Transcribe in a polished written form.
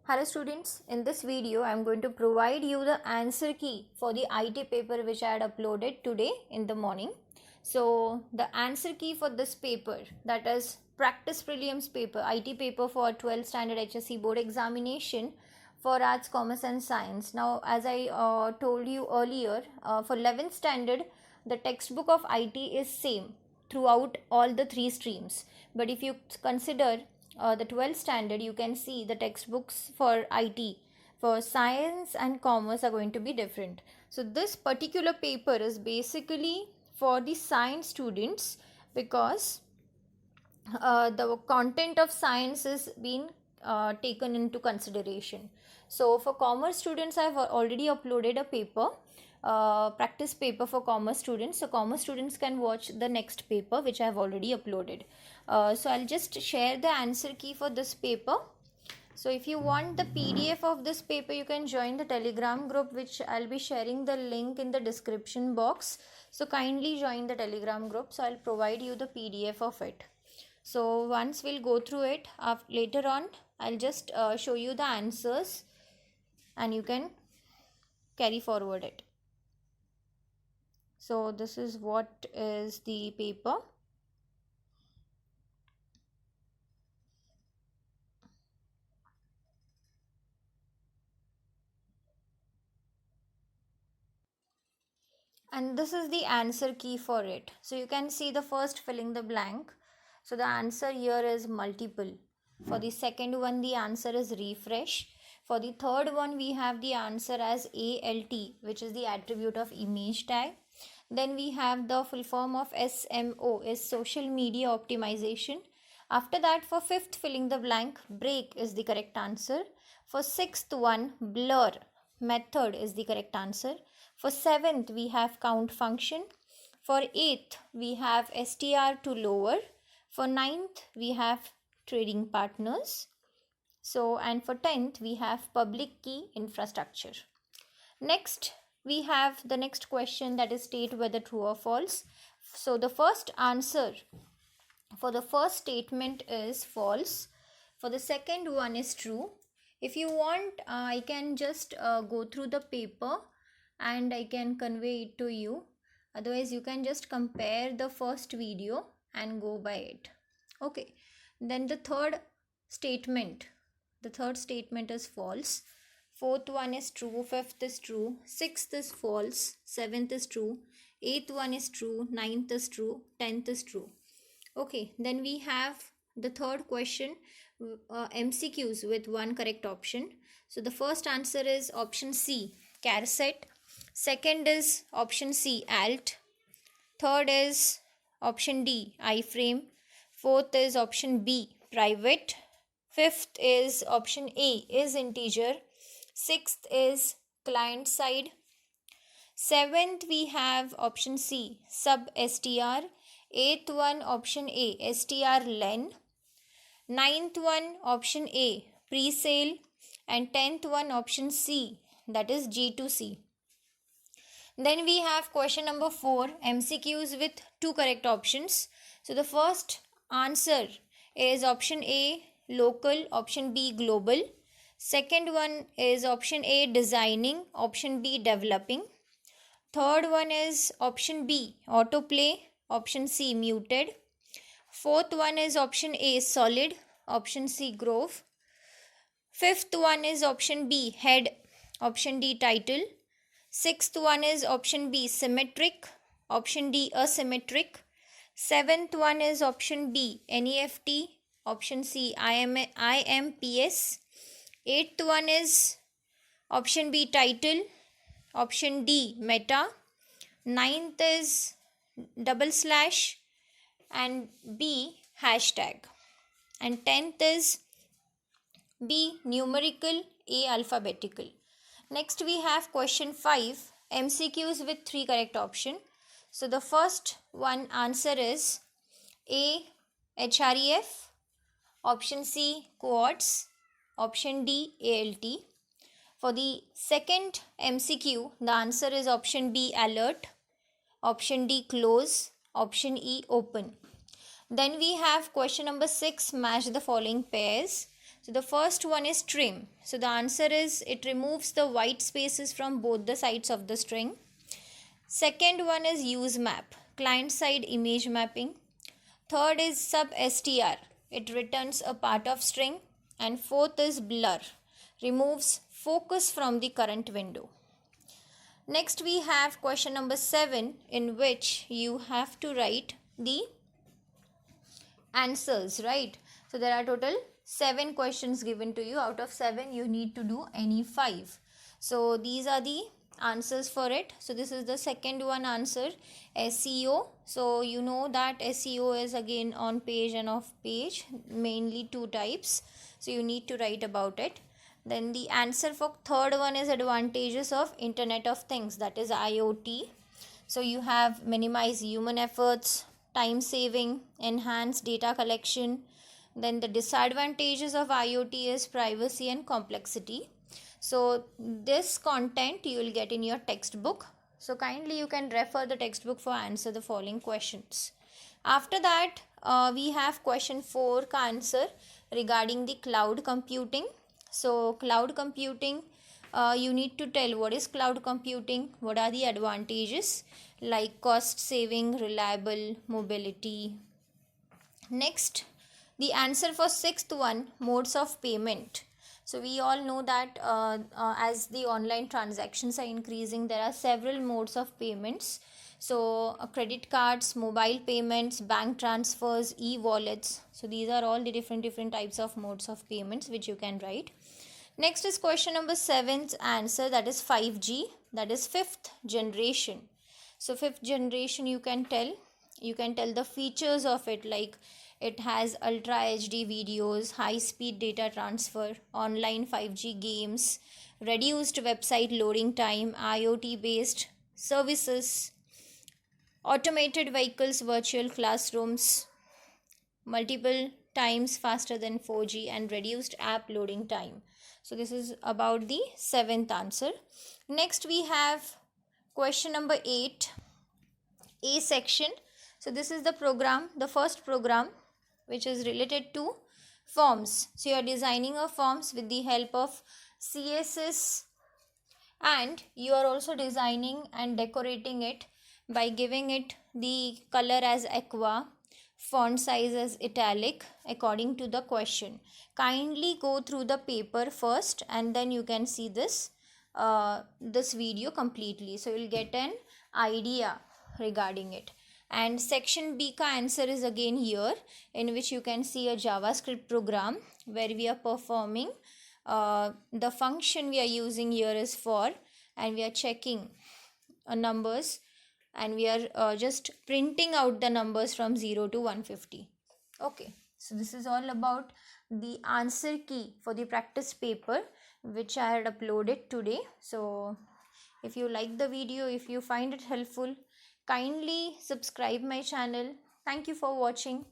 Hello students, in this video I am going to provide you the answer key for the IT paper which I had uploaded today in the morning. So the answer key for this paper, that is practice prelims paper, IT paper for 12th standard HSC board examination for arts, commerce and science. Now as I told you earlier, for 11th standard the textbook of IT is same throughout all the three streams. But if you consider the 12th standard, you can see the textbooks for IT, for science and commerce are going to be different. So this particular paper is basically for the science students because the content of science is being taken into consideration. So for commerce students, I have already uploaded a paper, practice paper for commerce students. So commerce students can watch the next paper which I have already uploaded. So I'll just share the answer key for this paper. So if you want the PDF of this paper, you can join the Telegram group, which I'll be sharing the link in the description box. So kindly join the Telegram group. So I'll provide you the PDF of it. So once we'll go through it, later on I'll just show you the answers and you can carry forward it. So this is what is the paper. And this is the answer key for it. So you can see the first filling the blank. So the answer here is multiple. For the second one, the answer is refresh. For the third one, we have the answer as ALT, which is the attribute of image tag. Then we have the full form of SMO, is social media optimization. After that, for fifth filling the blank, break is the correct answer. For sixth one, blur method is the correct answer. For seventh, we have count function. For eighth, we have str to lower. For ninth, we have trading partners. So, and for 10th, we have public key infrastructure. Next, we have the next question, that is state whether true or false. So, the first answer for the first statement is false. For the second one is true. If you want, I can just go through the paper and I can convey it to you. Otherwise, you can just compare the first video and go by it. Okay. Then the third statement is false. Fourth one is true. Fifth is true. Sixth is false. Seventh is true. Eighth one is true. Ninth is true. 10th is true. Okay, then we have the third question, MCQs with one correct option. So the first answer is option C, char set. Second is option C, alt. Third is option D, iframe. Fourth is option B, private. Fifth is option A, is integer. Sixth is client side. Seventh, we have option C, sub str. Eighth one, option A, str len. Ninth one, option A, pre-sale. And 10th one, option C, that is G2C. Then we have question number 4, MCQs with two correct options. So the first answer is option A, local, option B, global. Second one is option A, designing, option B, developing. Third one is option B, autoplay, option C, muted. Fourth one is option A, solid, option C, grove. Fifth one is option B, head, option D, title. Sixth one is option B, symmetric, option D, asymmetric. Seventh one is option B, NEFT, option C, IMPS. Eighth one is option B, title, option D, meta. Ninth is / and B, hashtag. And 10th is B, numerical, A, alphabetical. Next we have question 5, MCQs with three correct option. So the first one answer is A, HREF, option C, cohorts, option D, ALT. For the second MCQ, the answer is option B, alert, option D, close, option E, open. Then we have question number 6, match the following pairs. So the first one is trim. So the answer is it removes the white spaces from both the sides of the string. Second one is use map, client side image mapping. Third is sub str, it returns a part of string. And fourth is blur, removes focus from the current window. Next we have question number 7, in which you have to write the answers, right? So there are total 7 questions given to you. Out of 7 you need to do any 5. So these are the answers for it. So this is the second one answer, SEO. So you know that SEO is again on page and off page, mainly 2 types. So you need to write about it. Then the answer for third one is advantages of Internet of Things, that is IoT. So you have minimize human efforts, time saving, enhance data collection. Then the disadvantages of IoT is privacy and complexity. So this content you will get in your textbook. So kindly you can refer the textbook for answer the following questions. After that we have question 4 ka answer regarding the cloud computing. So cloud computing, you need to tell what is cloud computing, what are the advantages like cost saving, reliable, mobility. Next, the answer for 6th one, modes of payment. So we all know that as the online transactions are increasing, there are several modes of payments. So credit cards, mobile payments, bank transfers, e-wallets. So these are all the different types of modes of payments which you can write. Next is question number 7's answer, that is 5G, that is 5th generation. So 5th generation you can tell the features of it, like it has ultra HD videos, high speed data transfer, online 5G games, reduced website loading time, IoT based services, automated vehicles, virtual classrooms, multiple times faster than 4G, and reduced app loading time. So this is about the 7th answer. Next we have question number 8, A section. So this is the program, the first program, which is related to forms. So you are designing a forms with the help of CSS, and you are also designing and decorating it by giving it the color as aqua, font size as italic according to the question. Kindly go through the paper first and then you can see this video completely, so you'll get an idea regarding it. And section B ka answer is again here, in which you can see a JavaScript program where we are performing the function we are using here is for, and we are checking numbers, and we are just printing out the numbers from 0 to 150. Okay, so this is all about the answer key for the practice paper which I had uploaded today. So if you like the video, if you find it helpful, kindly subscribe my channel. Thank you for watching.